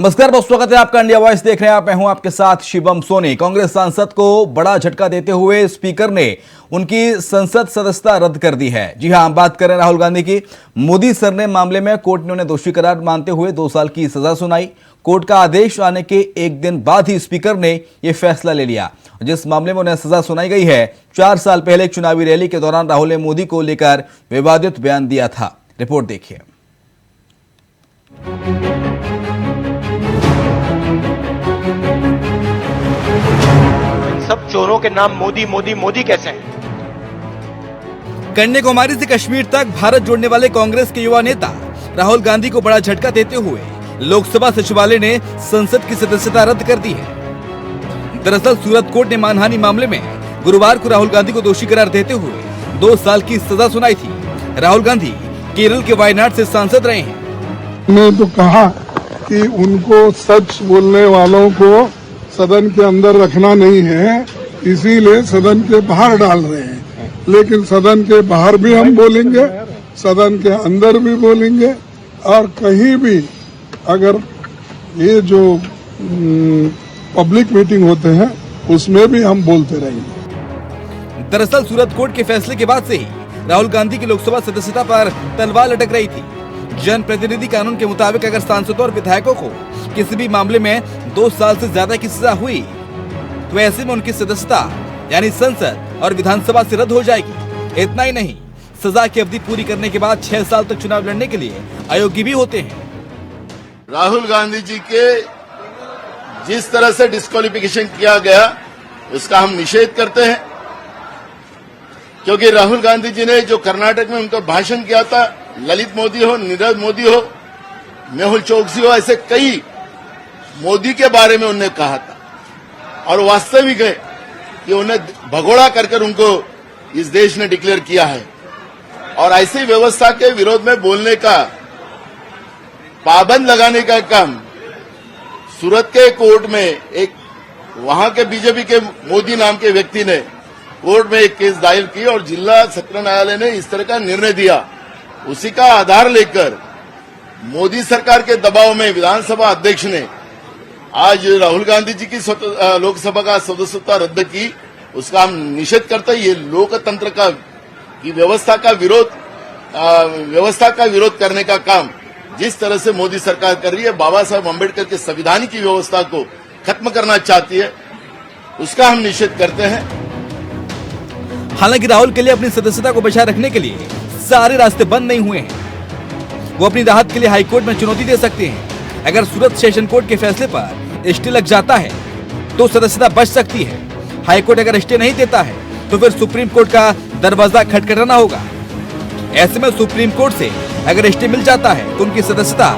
नमस्कार, बहुत स्वागत है आपका। इंडिया वॉइस देख रहे हैं आप, मैं हूं आपके साथ शिवम सोनी। कांग्रेस सांसद को बड़ा झटका देते हुए स्पीकर ने उनकी संसद सदस्यता रद्द कर दी है। जी हां, हम बात कर रहे हैं राहुल गांधी की। मोदी सर ने मामले में कोर्ट ने उन्हें दोषी करार मानते हुए 2 साल की सजा सुनाई। कोर्ट का आदेश आने के एक दिन बाद ही स्पीकर ने यह फैसला ले लिया। जिस मामले में उन्हें सजा सुनाई गई है, 4 साल पहले एक चुनावी रैली के दौरान राहुल ने मोदी को लेकर विवादित बयान दिया था। रिपोर्ट देखिए। सब चोरों के नाम मोदी मोदी मोदी कैसे हैं? कन्याकुमारी से कश्मीर तक भारत जोड़ने वाले कांग्रेस के युवा नेता राहुल गांधी को बड़ा झटका देते हुए लोकसभा सचिवालय ने संसद की सदस्यता रद्द कर दी है। दरअसल सूरत कोर्ट ने मानहानि मामले में गुरुवार को राहुल गांधी को दोषी करार देते हुए 2 साल की सजा सुनाई थी। राहुल गांधी केरल के वायनाड से सांसद रहे हैं। ने तो कहा कि उनको सच बोलने वालों को सदन के अंदर रखना नहीं है, इसीलिए सदन के बाहर डाल रहे हैं। लेकिन सदन के बाहर भी हम बोलेंगे, सदन के अंदर भी बोलेंगे, और कहीं भी अगर ये जो पब्लिक मीटिंग होते हैं उसमें भी हम बोलते रहेंगे। दरअसल सूरत कोर्ट के फैसले के बाद से ही राहुल गांधी की लोकसभा सदस्यता पर तलवार लटक रही थी। जनप्रतिनिधि कानून के मुताबिक अगर सांसदों और विधायकों को किसी भी मामले में 2 साल से ज्यादा की सजा हुई तो ऐसे में उनकी सदस्यता यानी संसद और विधानसभा से रद्द हो जाएगी। इतना ही नहीं, सजा की अवधि पूरी करने के बाद 6 साल तक चुनाव लड़ने के लिए अयोग्य भी होते हैं। राहुल गांधी जी के जिस तरह से डिस्क्वालिफिकेशन किया गया उसका हम निषेध करते हैं, क्योंकि राहुल गांधी जी ने जो कर्नाटक में उनका भाषण किया था, ललित मोदी हो, नीरज मोदी हो, मेहुल चोकसी हो, ऐसे कई मोदी के बारे में उन्होंने कहा था, और वास्तविक है कि उन्हें भगोड़ा कर उनको इस देश ने डिक्लेयर किया है। और ऐसी व्यवस्था के विरोध में बोलने का, पाबंद लगाने का काम सूरत के कोर्ट में एक वहां के बीजेपी के मोदी नाम के व्यक्ति ने कोर्ट में एक केस दायर की और जिला सत्र न्यायालय ने इस तरह का निर्णय दिया। उसी का आधार लेकर मोदी सरकार के दबाव में विधानसभा अध्यक्ष ने आज राहुल गांधी जी की लोकसभा का सदस्यता रद्द की। उसका हम निषेध करते हैं। ये लोकतंत्र का की व्यवस्था का विरोध करने का काम जिस तरह से मोदी सरकार कर रही है, बाबा साहब अम्बेडकर के संविधान की व्यवस्था को खत्म करना चाहती है, उसका हम निषेध करते हैं। हालांकि राहुल के लिए अपनी सदस्यता को बचाए रखने के लिए सारे रास्ते बंद नहीं हुए हैं। वो अपनी राहत के लिए हाईकोर्ट में चुनौती दे सकते हैं। अगर सूरत सेशन कोर्ट के फैसले पर स्टे लग जाता है तो सदस्यता बच सकती है। हाईकोर्ट अगर स्टे नहीं देता है तो फिर सुप्रीम कोर्ट का दरवाजा खटखटाना होगा। ऐसे में सुप्रीम कोर्ट से अगर स्टे मिल जाता है तो उनकी सदस्यता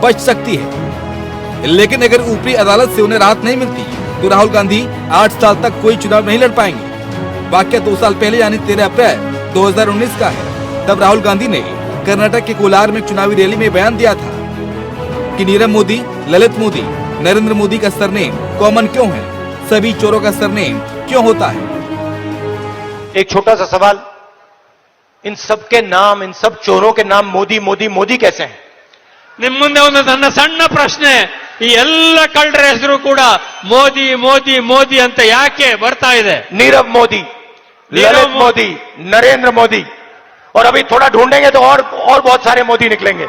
बच सकती है। लेकिन अगर ऊपरी अदालत से उन्हें राहत नहीं मिलती तो राहुल गांधी 8 साल तक कोई चुनाव नहीं लड़ पाएंगे। वाकया 2 साल पहले यानी 13 अप्रैल 2019 का है। तब राहुल गांधी ने कर्नाटक के कोलार में चुनावी रैली में बयान दिया था कि नीरव मोदी, ललित मोदी, नरेंद्र मोदी का सरनेम कॉमन क्यों है, सभी चोरों का सरनेम क्यों होता है। एक छोटा सा सवाल, इन सब के नाम, इन सब चोरों के नाम मोदी मोदी मोदी कैसे हैं? ನಿಮ್ಮ ಮುಂದೆ ಒಂದು ನನ್ನ ಸಣ್ಣ ಪ್ರಶ್ನೆ, ಈ ಎಲ್ಲ ಕಳ್ಳರ ಹೆಸರು ಕೂಡ ಮೋದಿ ಮೋದಿ ಮೋದಿ ಅಂತ ಯಾಕೆ ಬರ್ತಾ ಇದೆ? नीरव मोदी, ललित मोदी, नरेंद्र मोदी, और अभी थोड़ा ढूंढेंगे तो और बहुत सारे मोदी निकलेंगे।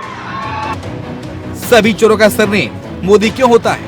सभी चोरों का सरनेम मोदी क्यों होता है?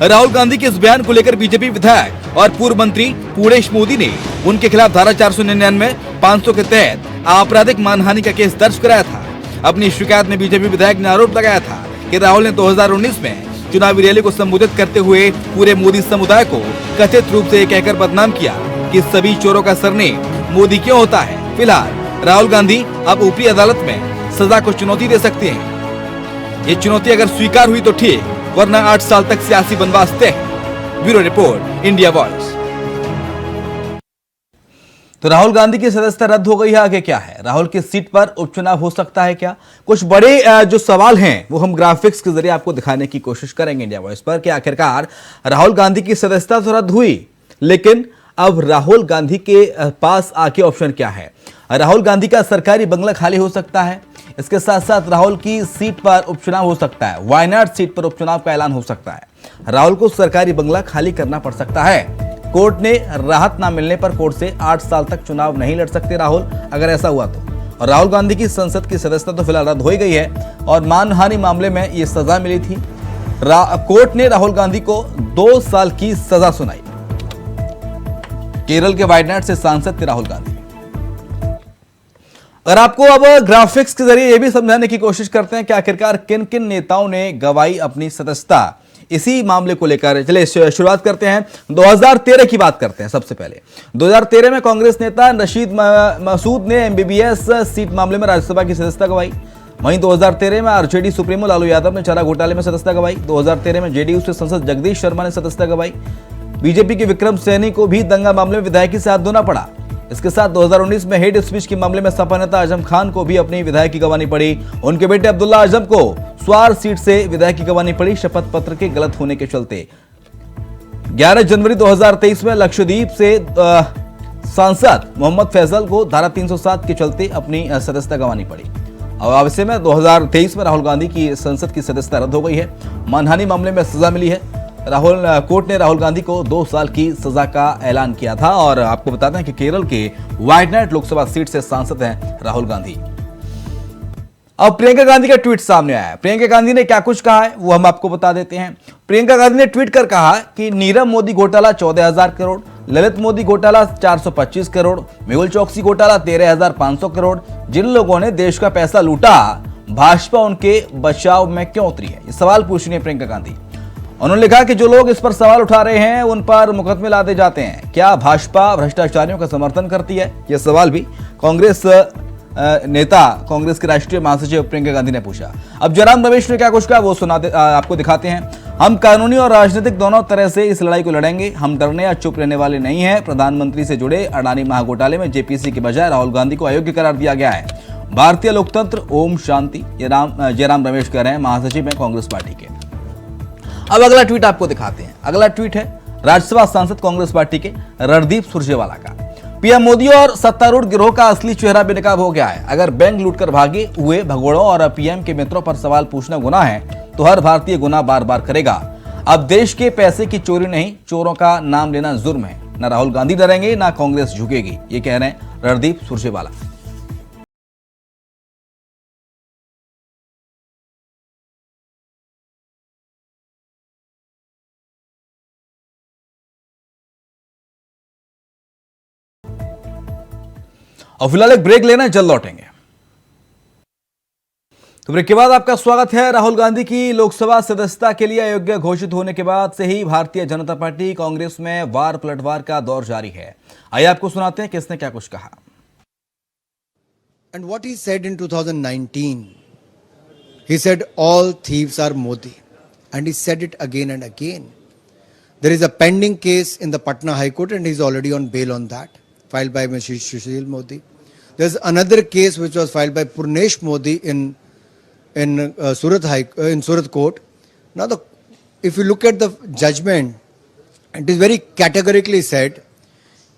राहुल गांधी के इस बयान को लेकर बीजेपी विधायक और पूर्व मंत्री पूर्णेश मोदी ने उनके खिलाफ धारा 499, 500 के तहत आपराधिक मानहानि का केस दर्ज कराया था। अपनी शिकायत में बीजेपी विधायक ने आरोप लगाया था कि राहुल ने 2019 में चुनावी रैली को संबोधित करते हुए पूरे मोदी समुदाय को कथित रूप से कहकर बदनाम किया कि सभी चोरों का सरनेम मोदी क्यों होता है। फिलहाल राहुल गांधी अब ऊपरी अदालत में सजा को चुनौती दे सकते हैं। ये चुनौती अगर स्वीकार हुई तो ठीक, वरना 8 साल तक सियासी वनवास तय है। Bureau report, India voice. तो राहुल गांधी की सदस्यता रद्द हो गई है, आगे क्या है? राहुल की सीट पर उपचुनाव हो सकता है क्या? कुछ बड़े जो सवाल हैं वो हम ग्राफिक्स के जरिए आपको दिखाने की कोशिश करेंगे इंडिया वॉइस पर कि आखिरकार राहुल गांधी की सदस्यता तो रद्द हुई, लेकिन अब राहुल गांधी के पास आगे ऑप्शन क्या है? राहुल गांधी का सरकारी बंगला खाली हो सकता है, इसके साथ साथ राहुल की सीट पर उपचुनाव हो सकता है। वायनाड सीट पर उपचुनाव का ऐलान हो सकता है। राहुल को सरकारी बंगला खाली करना पड़ सकता है। कोर्ट ने राहत न मिलने पर कोर्ट से 8 साल तक चुनाव नहीं लड़ सकते राहुल, अगर ऐसा हुआ तो। और राहुल गांधी की संसद की सदस्यता तो फिलहाल रद्द हो ही गई है और मानहानि मामले में यह सजा मिली थी। कोर्ट ने राहुल गांधी को 2 साल की सजा सुनाई। केरल के वायनाड से सांसद थे राहुल गांधी। अगर आपको अब ग्राफिक्स के जरिए यह भी समझाने की कोशिश करते हैं कि आखिरकार किन किन नेताओं ने गवाई अपनी सदस्यता इसी मामले को लेकर। चलिए शुरुआत करते हैं, 2013 की बात करते हैं। सबसे पहले 2013 में कांग्रेस नेता रशीद मसूद ने एमबीबीएस सीट मामले में राज्यसभा की सदस्यता गवाई। वहीं 2013 में आरजेडी सुप्रीमो लालू यादव ने चारा घोटाले में सदस्यता गवाई। 2013 में जेडीयू से सांसद जगदीश शर्मा ने सदस्यता गवाई। बीजेपी के विक्रम सैनी को भी दंगा मामले में विधायकी से हाथ धोना पड़ा। इसके साथ 2019 में हेड स्पीच के मामले में सपा नेता आजम खान को भी अपनी विधायकी गंवानी पड़ी। उनके बेटे अब्दुल्ला आजम को स्वार सीट से विधायकी गंवानी पड़ी, शपथ पत्र के गलत होने के चलते। 11 जनवरी 2023 में लक्षद्वीप से सांसद मोहम्मद फैसल को धारा 307 के चलते अपनी सदस्यता गंवानी पड़ी। अब ऐसे में 2023 में राहुल गांधी की संसद की सदस्यता रद्द हो गई है। मानहानि मामले में सजा मिली है। कोर्ट ने राहुल गांधी को 2 साल की सजा का ऐलान किया था। और आपको बताते हैं कि केरल के वायनाड लोकसभा सीट से सांसद हैं राहुल गांधी। अब प्रियंका गांधी का ट्वीट सामने आया है। प्रियंका गांधी ने क्या कुछ कहा है वो हम आपको बता देते हैं। प्रियंका गांधी ने ट्वीट कर कहा कि नीरव मोदी घोटाला 14,000 करोड़, ललित मोदी घोटाला 425 करोड़, मेहुल चोकसी घोटाला 13,500 करोड़। जिन लोगों ने देश का पैसा लूटा, भाजपा उनके बचाव में क्यों उतरी है, ये सवाल पूछ रही है प्रियंका गांधी। उन्होंने लिखा कि जो लोग इस पर सवाल उठा रहे हैं उन पर मुकदमे लादे जाते हैं। क्या भाजपा भ्रष्टाचारियों का समर्थन करती है, यह सवाल भी कांग्रेस नेता, कांग्रेस के राष्ट्रीय महासचिव प्रियंका गांधी ने पूछा। अब जयराम रमेश ने क्या कुछ कहा वो आपको दिखाते हैं। हम कानूनी और राजनीतिक दोनों तरह से इस लड़ाई को लड़ेंगे। हम डरने या चुप रहने वाले नहीं हैं। प्रधानमंत्री से जुड़े अडानी महाघोटाले में जेपीसी के बजाय राहुल गांधी को अयोग्य करार दिया गया है। भारतीय लोकतंत्र ओम शांति, जयराम रमेश कह रहे हैं, महासचिव है कांग्रेस पार्टी के। अब अगला ट्वीट आपको दिखाते हैं। अगला ट्वीट है राज्यसभा सांसद कांग्रेस पार्टी के रणदीप सुरजेवाला का। पीएम मोदी और सत्तारूढ़ गिरोह का असली चेहरा बेनकाब हो गया है। अगर बैंक लूटकर भागे हुए भगोड़ों और पीएम के मित्रों पर सवाल पूछना गुनाह है तो हर भारतीय गुनाह बार बार करेगा। अब देश के पैसे की चोरी नहीं, चोरों का नाम लेना जुर्म है। न राहुल गांधी डरेंगे न कांग्रेस झुकेगी, ये कह रहे हैं रणदीप सुरजेवाला। और फिलहाल एक ब्रेक लेना, जल्द लौटेंगे। तो ब्रेक के बाद आपका स्वागत है। राहुल गांधी की लोकसभा सदस्यता के लिए अयोग्य घोषित होने के बाद से ही भारतीय जनता पार्टी कांग्रेस में वार पलटवार का दौर जारी है। आइए आपको सुनाते हैं किसने क्या कुछ कहा। And what he said in 2019, he said all thieves are Modi, and he said it again and again. There is a pending case in the Patna High Court and he is already on bail on that, filed by Mr. Sushil Modi. There's another case which was filed by Purnesh Modi in Surat Court. Now, if you look at the judgment, it is very categorically said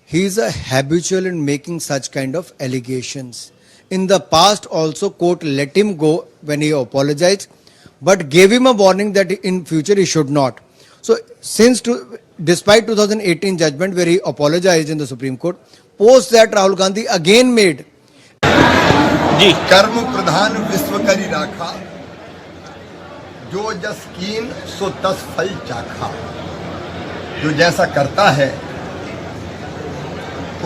he is a habitual in making such kind of allegations. In the past also, court let him go when he apologized, but gave him a warning that in future he should not. So, despite 2018 judgment where he apologized in the Supreme Court, post that Rahul Gandhi again made जी कर्म प्रधान विश्व करी राखा, जो जस कीन सो तस फल चाखा। जो जैसा करता है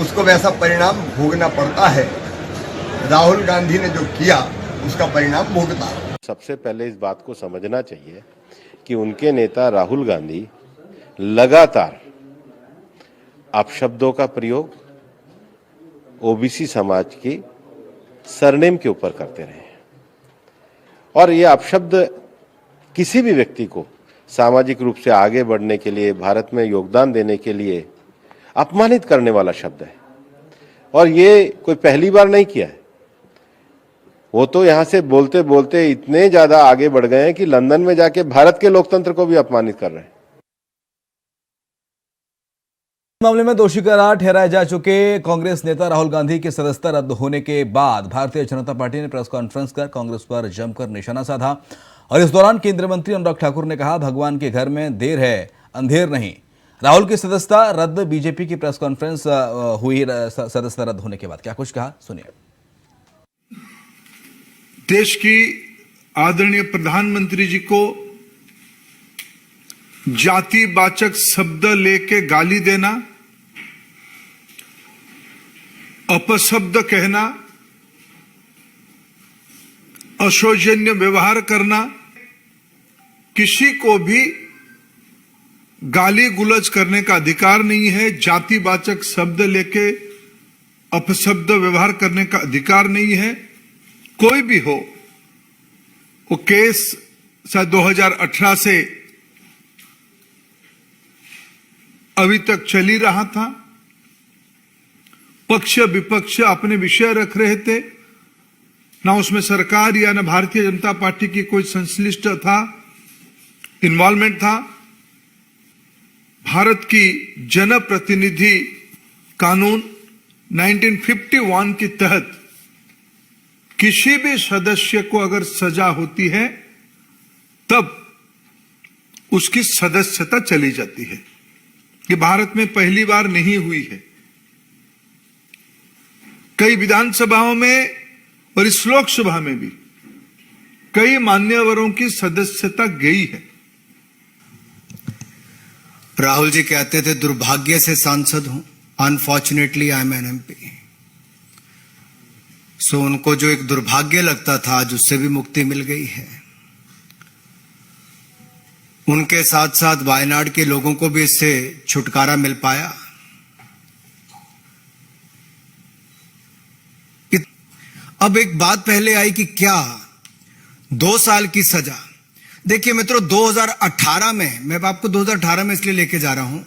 उसको वैसा परिणाम भोगना पड़ता है। राहुल गांधी ने जो किया उसका परिणाम भोगता। सबसे पहले इस बात को समझना चाहिए कि उनके नेता राहुल गांधी लगातार अपशब्दों का प्रयोग ओबीसी समाज की सरनेम के ऊपर करते रहे और ये अपशब्द किसी भी व्यक्ति को सामाजिक रूप से आगे बढ़ने के लिए, भारत में योगदान देने के लिए अपमानित करने वाला शब्द है। और ये कोई पहली बार नहीं किया है। वो तो यहां से बोलते बोलते इतने ज्यादा आगे बढ़ गए हैं कि लंदन में जाके भारत के लोकतंत्र को भी अपमानित कर रहे हैं। मामले में दोषी करार ठहराए जा चुके कांग्रेस नेता राहुल गांधी की सदस्यता रद्द होने के बाद भारतीय जनता पार्टी ने प्रेस कॉन्फ्रेंस कर कांग्रेस पर जमकर निशाना साधा और इस दौरान केंद्रीय मंत्री अनुराग ठाकुर ने कहा, भगवान के घर में देर है अंधेर नहीं। राहुल की सदस्यता रद्द, बीजेपी की प्रेस कॉन्फ्रेंस हुई सदस्यता रद्द होने के बाद क्या कुछ कहा, सुनिए। देश की आदरणीय प्रधानमंत्री जी को जातिवाचक शब्द लेके गाली देना, अपशब्द कहना, अशोचनीय व्यवहार करना, किसी को भी गाली गुलज करने का अधिकार नहीं है। जातिवाचक शब्द लेके अपशब्द व्यवहार करने का अधिकार नहीं है। कोई भी हो, वो केस शायद 2018 से अभी तक चल ही रहा था। पक्ष विपक्ष अपने विषय रख रहे थे, ना उसमें सरकार या ना भारतीय जनता पार्टी की कोई संश्लिष्ट था, इन्वॉल्वमेंट था। भारत की जनप्रतिनिधि कानून 1951 के तहत किसी भी सदस्य को अगर सजा होती है तब उसकी सदस्यता चली जाती है। ये भारत में पहली बार नहीं हुई है। कई विधानसभाओं में और इस लोकसभा में भी कई मान्यवरों की सदस्यता गई है। राहुल जी कहते थे दुर्भाग्य से सांसद हूं, unfortunately I am an MP. So उनको जो एक दुर्भाग्य लगता था आज उससे भी मुक्ति मिल गई है। उनके साथ साथ वायनाड के लोगों को भी इससे छुटकारा मिल पाया। अब एक बात पहले आई कि क्या 2 साल की सजा। देखिए मित्रों, 2018 में, मैं आपको 2018 में इसलिए लेके जा रहा हूं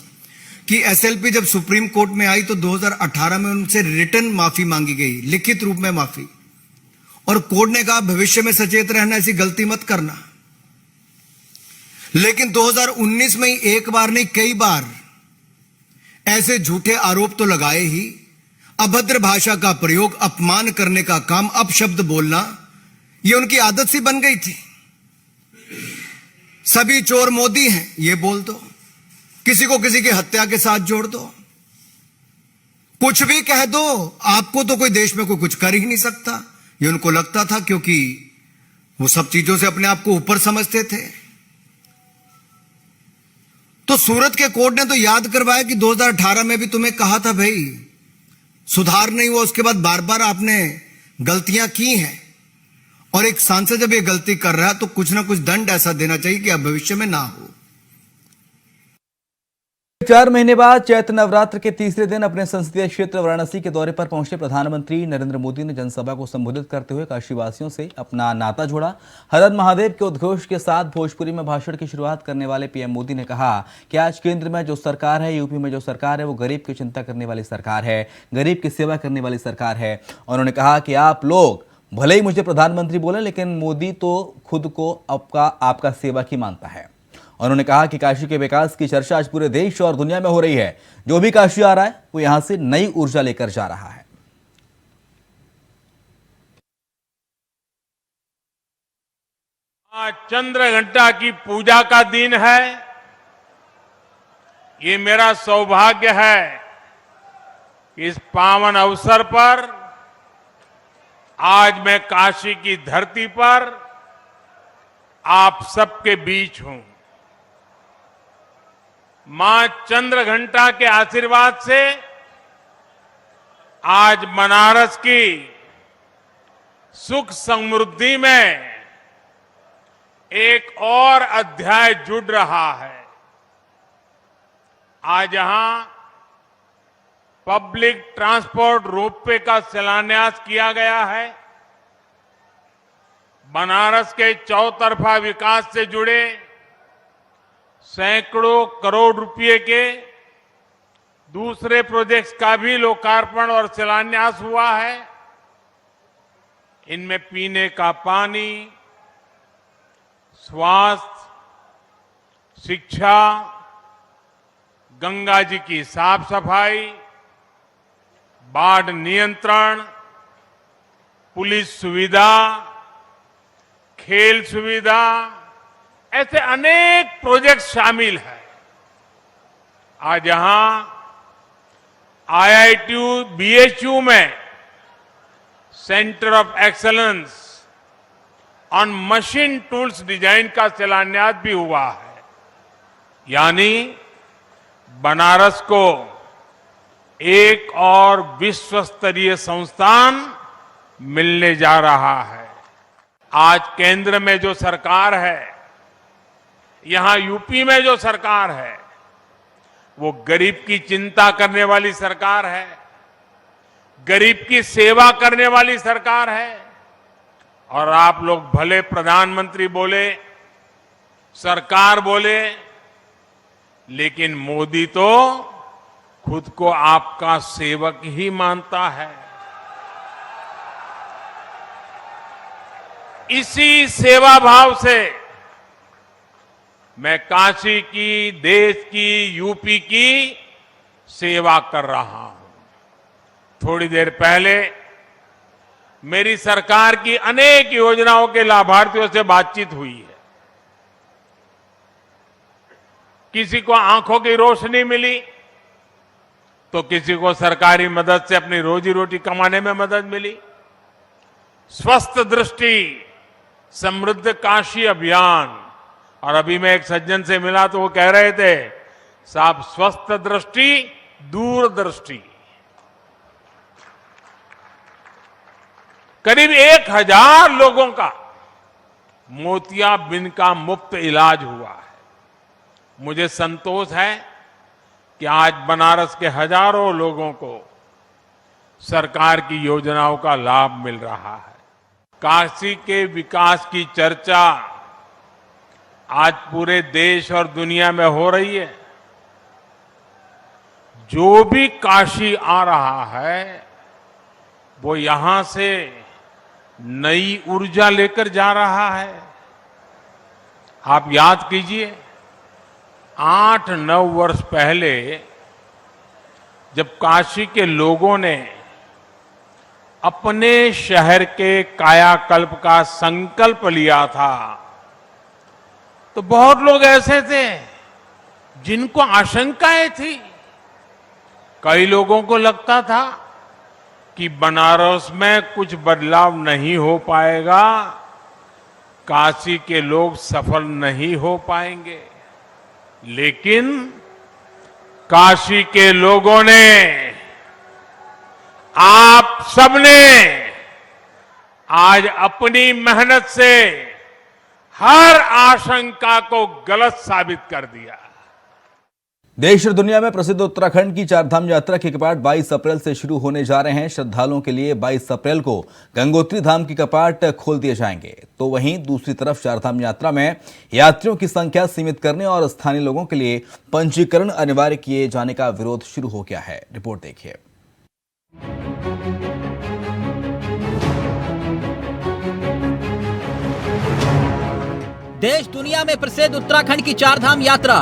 कि एसएलपी जब सुप्रीम कोर्ट में आई तो 2018 में उनसे रिटर्न माफी मांगी गई, लिखित रूप में माफी, और कोर्ट ने कहा भविष्य में सचेत रहना, ऐसी गलती मत करना। लेकिन 2019 में ही एक बार नहीं कई बार ऐसे झूठे आरोप तो लगाए ही। अभद्र भाषा का प्रयोग, अपमान करने का काम, अपशब्द बोलना, यह उनकी आदत सी बन गई थी। सभी चोर मोदी हैं ये बोल दो, किसी को किसी की हत्या के साथ जोड़ दो, कुछ भी कह दो, आपको तो कोई देश में कोई कुछ कर ही नहीं सकता। ये उनको लगता था क्योंकि वो सब चीजों से अपने आप को ऊपर समझते थे। तो सूरत के कोर्ट ने तो याद करवाया कि 2018 में भी तुम्हें कहा था भाई सुधार नहीं हुआ, उसके बाद बार बार आपने गलतियां की हैं, और एक सांसद जब ये गलती कर रहा है तो कुछ ना कुछ दंड ऐसा देना चाहिए कि अब भविष्य में ना हो। 4 महीने बाद चैत्र नवरात्र के तीसरे दिन अपने संसदीय क्षेत्र वाराणसी के दौरे पर पहुंचे प्रधानमंत्री नरेंद्र मोदी ने जनसभा को संबोधित करते हुए काशीवासियों से अपना नाता जोड़ा। हर हर महादेव के उद्घोष के साथ भोजपुरी में भाषण की शुरुआत करने वाले पीएम मोदी ने कहा कि आज केंद्र में जो सरकार है, यूपी में जो सरकार है, वो गरीब की चिंता करने वाली सरकार है, गरीब की सेवा करने वाली सरकार है। उन्होंने कहा कि आप लोग भले ही मुझे प्रधानमंत्री बोले, लेकिन मोदी तो खुद को आपका सेवक ही मानता है। उन्होंने कहा कि काशी के विकास की चर्चा आज पूरे देश और दुनिया में हो रही है। जो भी काशी आ रहा है वो यहां से नई ऊर्जा लेकर जा रहा है। आज चंद्र घंटा की पूजा का दिन है। ये मेरा सौभाग्य है कि इस पावन अवसर पर आज मैं काशी की धरती पर आप सबके बीच हूं। मां चंद्रघंटा के आशीर्वाद से आज बनारस की सुख समृद्धि में एक और अध्याय जुड़ रहा है। आज यहां पब्लिक ट्रांसपोर्ट रोपवे का शिलान्यास किया गया है। बनारस के चौतरफा विकास से जुड़े सैकड़ों करोड़ रुपए के दूसरे प्रोजेक्ट्स का भी लोकार्पण और शिलान्यास हुआ है। इनमें पीने का पानी, स्वास्थ्य, शिक्षा, गंगा जी की साफ सफाई, बाढ़ नियंत्रण, पुलिस सुविधा, खेल सुविधा, ऐसे अनेक प्रोजेक्ट शामिल हैं। आज यहां IITU BHU में centre of excellence on machine tools design का शिलान्यास भी हुआ है। यानी बनारस को एक और विश्व स्तरीय संस्थान मिलने जा रहा है। आज केंद्र में जो सरकार है, यहां यूपी में जो सरकार है, वो गरीब की चिंता करने वाली सरकार है, गरीब की सेवा करने वाली सरकार है। और आप लोग भले प्रधानमंत्री बोले, सरकार बोले, लेकिन मोदी तो खुद को आपका सेवक ही मानता है। इसी सेवा भाव से मैं काशी की, देश की, यूपी की सेवा कर रहा हूं। थोड़ी देर पहले मेरी सरकार की अनेक योजनाओं के लाभार्थियों से बातचीत हुई है। किसी को आंखों की रोशनी मिली, तो किसी को सरकारी मदद से अपनी रोजी रोटी कमाने में मदद मिली। स्वस्थ दृष्टि समृद्ध काशी अभियान, और अभी मैं एक सज्जन से मिला तो वो कह रहे थे, साहब स्वस्थ दृष्टि दूरदृष्टि। करीब 1000 लोगों का मोतियाबिंद का मुफ्त इलाज हुआ है। मुझे संतोष है कि आज बनारस के हजारों लोगों को सरकार की योजनाओं का लाभ मिल रहा है। काशी के विकास की चर्चा आज पूरे देश और दुनिया में हो रही है। जो भी काशी आ रहा है, वो यहां से नई ऊर्जा लेकर जा रहा है। आप याद कीजिए, 8-9 वर्ष पहले जब काशी के लोगों ने अपने शहर के कायाकल्प का संकल्प लिया था, तो बहुत लोग ऐसे थे जिनको आशंकाएं थी। कई लोगों को लगता था कि बनारस में कुछ बदलाव नहीं हो पाएगा, काशी के लोग सफल नहीं हो पाएंगे। लेकिन काशी के लोगों ने, आप सबने आज अपनी मेहनत से हर आशंका को गलत साबित कर दिया। देश और दुनिया में प्रसिद्ध उत्तराखंड की चारधाम यात्रा के कपाट 22 अप्रैल से शुरू होने जा रहे हैं। श्रद्धालुओं के लिए 22 अप्रैल को गंगोत्री धाम के कपाट खोल दिए जाएंगे। तो वहीं दूसरी तरफ चारधाम यात्रा में यात्रियों की संख्या सीमित करने और स्थानीय लोगों के लिए पंजीकरण अनिवार्य किए जाने का विरोध शुरू हो गया है। रिपोर्ट देखिए। देश दुनिया में प्रसिद्ध उत्तराखंड की चारधाम यात्रा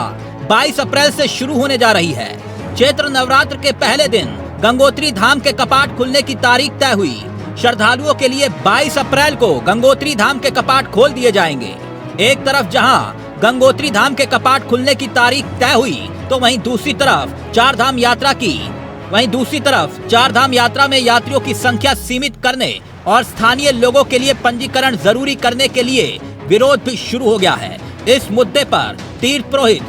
22 अप्रैल से शुरू होने जा रही है। चैत्र नवरात्र के पहले दिन गंगोत्री धाम के कपाट खुलने की तारीख तय हुई। श्रद्धालुओं के लिए 22 अप्रैल को गंगोत्री धाम के कपाट खोल दिए जाएंगे। एक तरफ जहां गंगोत्री धाम के कपाट खुलने की तारीख तय हुई, तो वहीं दूसरी तरफ चारधाम यात्रा में यात्रियों की संख्या सीमित करने और स्थानीय लोगों के लिए पंजीकरण जरूरी करने के लिए विरोध भी शुरू हो गया है। इस मुद्दे पर तीर्थ पुरोहित,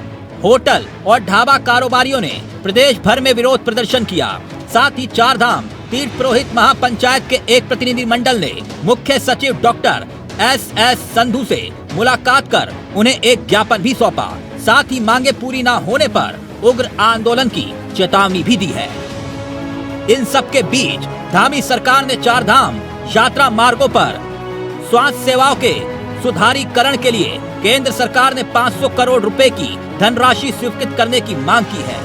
होटल और ढाबा कारोबारियों ने प्रदेश भर में विरोध प्रदर्शन किया। साथ ही चारधाम तीर्थ पुरोहित महापंचायत के एक प्रतिनिधि मंडल ने मुख्य सचिव डॉक्टर SS संधू से मुलाकात कर उन्हें एक ज्ञापन भी सौंपा। साथ ही मांगे पूरी न होने पर उग्र आंदोलन की चेतावनी भी दी है। इन सब के बीच धामी सरकार ने चारधाम यात्रा मार्गों पर स्वास्थ्य सेवाओं के सुधारीकरण के लिए केंद्र सरकार ने 500 करोड़ रुपए की धनराशि स्वीकृत करने की मांग की है।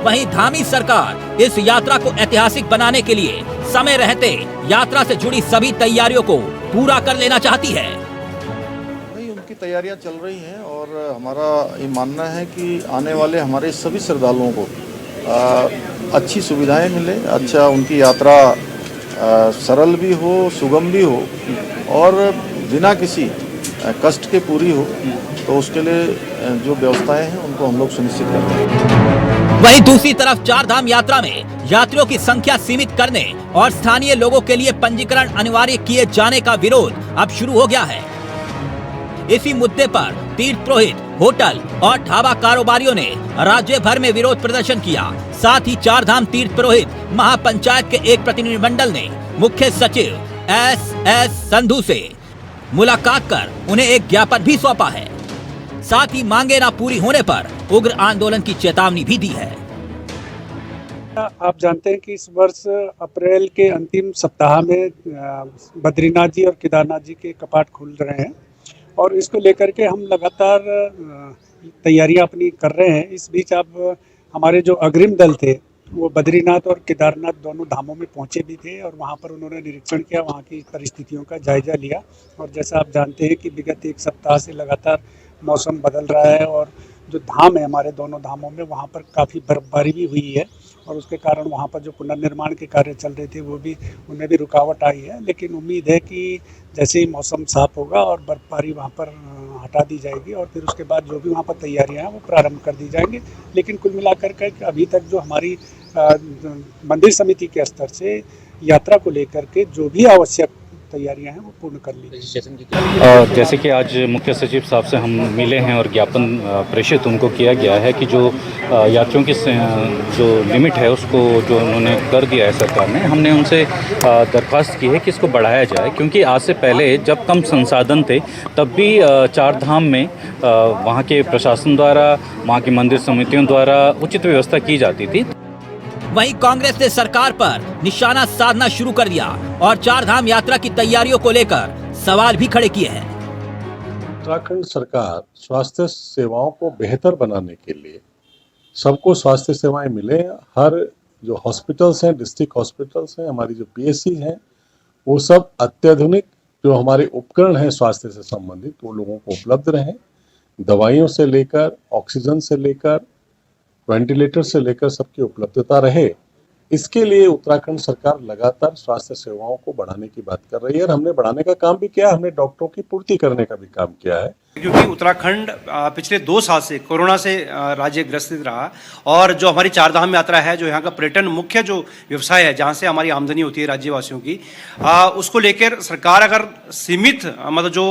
वहीं धामी सरकार इस यात्रा को ऐतिहासिक बनाने के लिए समय रहते यात्रा से जुड़ी सभी तैयारियों को पूरा कर लेना चाहती है। नहीं, उनकी की तैयारियां चल रही हैं और हमारा ये मानना है कि आने वाले हमारे सभी श्रद्धालुओं को अच्छी सुविधाएं मिले, अच्छा उनकी यात्रा सरल भी हो, सुगम भी हो और बिना किसी कष्ट के पूरी हो, तो उसके लिए जो व्यवस्थाएं हैं उनको हम लोग सुनिश्चित करते हैं। वहीं दूसरी तरफ चार धाम यात्रा में यात्रियों की संख्या सीमित करने और स्थानीय लोगों के लिए पंजीकरण अनिवार्य किए जाने का विरोध अब शुरू हो गया है। इसी मुद्दे पर तीर्थ पुरोहित, होटल और ढाबा कारोबारियों ने राज्य भर में विरोध प्रदर्शन किया। साथ ही चार धाम तीर्थ पुरोहित महापंचायत के एक प्रतिनिधिमंडल ने मुख्य सचिव S.S. संधू से मुलाकात कर उन्हें एक ज्ञापन भी सौंपा है। साथ ही मांगे न पूरी होने पर उग्र आंदोलन की चेतावनी भी दी है। आप जानते हैं कि इस वर्ष अप्रैल के अंतिम सप्ताह में बद्रीनाथ जी और केदारनाथ जी के कपाट खुल रहे हैं और इसको लेकर के हम लगातार तैयारियां अपनी कर रहे हैं। इस बीच अब हमारे जो अग्रिम दल थे वो बद्रीनाथ और केदारनाथ दोनों धामों में पहुंचे भी थे और वहां पर उन्होंने निरीक्षण किया, वहां की परिस्थितियों का जायजा लिया। और जैसा आप जानते हैं कि विगत एक सप्ताह से लगातार मौसम बदल रहा है और जो धाम है हमारे दोनों धामों में वहाँ पर काफ़ी बर्फबारी भी हुई है और उसके कारण वहाँ पर जो पुनर्निर्माण के कार्य चल रहे थे वो भी उनमें भी रुकावट आई है। लेकिन उम्मीद है कि जैसे ही मौसम साफ होगा और बर्फबारी वहाँ पर हटा दी जाएगी और फिर उसके बाद जो भी वहाँ पर तैयारियाँ हैं वो प्रारंभ कर दी जाएंगी। लेकिन कुल मिलाकर के अभी तक जो हमारी मंदिर समिति के स्तर से यात्रा को लेकर के जो भी आवश्यक तैयारियां हैं वो पूर्ण कर ली। जैसे कि आज मुख्य सचिव साहब से हम मिले हैं और ज्ञापन प्रेषित उनको किया गया है कि जो यात्रियों की जो लिमिट है उसको जो उन्होंने कर दिया है सरकार ने, हमने उनसे दरख्वास्त की है कि इसको बढ़ाया जाए, क्योंकि आज से पहले जब कम संसाधन थे तब भी चार धाम में वहाँ के प्रशासन द्वारा, वहाँ की मंदिर समितियों द्वारा उचित व्यवस्था की जाती थी। वहीं कांग्रेस ने सरकार पर निशाना साधना शुरू कर दिया और चार धाम यात्रा की तैयारियों को लेकर सवाल भी खड़े किए हैं। उत्तराखंड सरकार स्वास्थ्य सेवाओं को बेहतर बनाने के लिए सबको स्वास्थ्य सेवाएं मिले, हर जो हॉस्पिटल्स हैं, डिस्ट्रिक्ट हॉस्पिटल्स हैं, हमारी जो PSCs हैं, वो सब अत्याधुनिक जो हमारे उपकरण हैं स्वास्थ्य से संबंधित वो लोगों को उपलब्ध रहें। दवाइयों से लेकर ऑक्सीजन से लेकर वेंटिलेटर से लेकर सबकी उपलब्धता रहे, इसके लिए उत्तराखंड सरकार लगातार स्वास्थ्य सेवाओं को बढ़ाने की बात कर रही है और हमने बढ़ाने का काम भी किया, हमने डॉक्टरों की पूर्ति करने का भी काम किया है। क्योंकि उत्तराखंड पिछले 2 साल से कोरोना से राज्य ग्रसित रहा और जो हमारी चार धाम यात्रा है, जो यहाँ का पर्यटन मुख्य जो व्यवसाय है, जहाँ से हमारी आमदनी होती है राज्यवासियों की, उसको लेकर सरकार अगर सीमित मतलब जो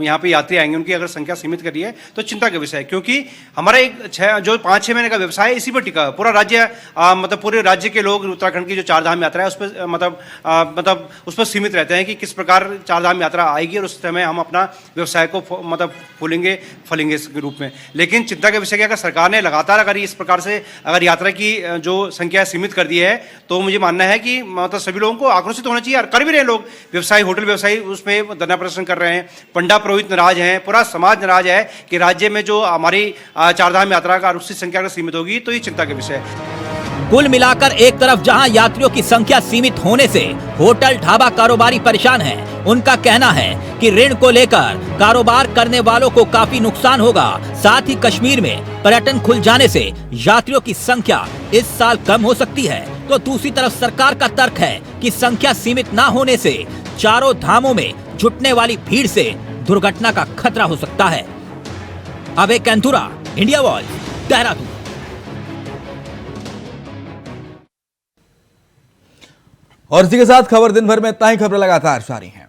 यहाँ पे यात्री आएंगे उनकी अगर संख्या सीमित करी है तो चिंता का विषय है। क्योंकि हमारा एक 5-6 महीने का व्यवसाय इसी पर टिका, पूरा राज्य मतलब पूरे राज्य के लोग उत्तराखंड की जो चार धाम यात्रा है उस पर मतलब उस पर सीमित रहते हैं कि किस प्रकार चार धाम यात्रा आएगी और उस समय हम अपना व्यवसाय को मतलब फूलेंगे फलेंगे इसके रूप में। लेकिन चिंता का विषय है कि सरकार ने लगातार अगर इस प्रकार से अगर यात्रा की जो संख्या सीमित कर दी है तो मुझे मानना है कि मतलब सभी लोगों को आक्रोशित होना चाहिए और कर भी रहे हैं लोग। व्यवसायी, होटल व्यवसायी उसमें धरना प्रदर्शन कर रहे हैं, पंडा पुरोहित नाराज हैं, पूरा समाज नाराज है कि राज्य में जो हमारी चारधाम यात्रा का उसकी संख्या अगर सीमित होगी तो ये चिंता का विषय है। कुल मिलाकर एक तरफ जहां यात्रियों की संख्या सीमित होने से होटल ढाबा कारोबारी परेशान हैं, उनका कहना है कि ऋण को लेकर कारोबार करने वालों को काफी नुकसान होगा। साथ ही कश्मीर में पर्यटन खुल जाने से यात्रियों की संख्या इस साल कम हो सकती है। तो दूसरी तरफ सरकार का तर्क है कि संख्या सीमित न होने से चारों धामों में जुटने वाली भीड़ से दुर्घटना का खतरा हो सकता है। अभय कैंथुरा, इंडिया वॉइस, देहरादून। और इसी के साथ खबर दिन भर में इतना ही। खबर लगातार जारी है।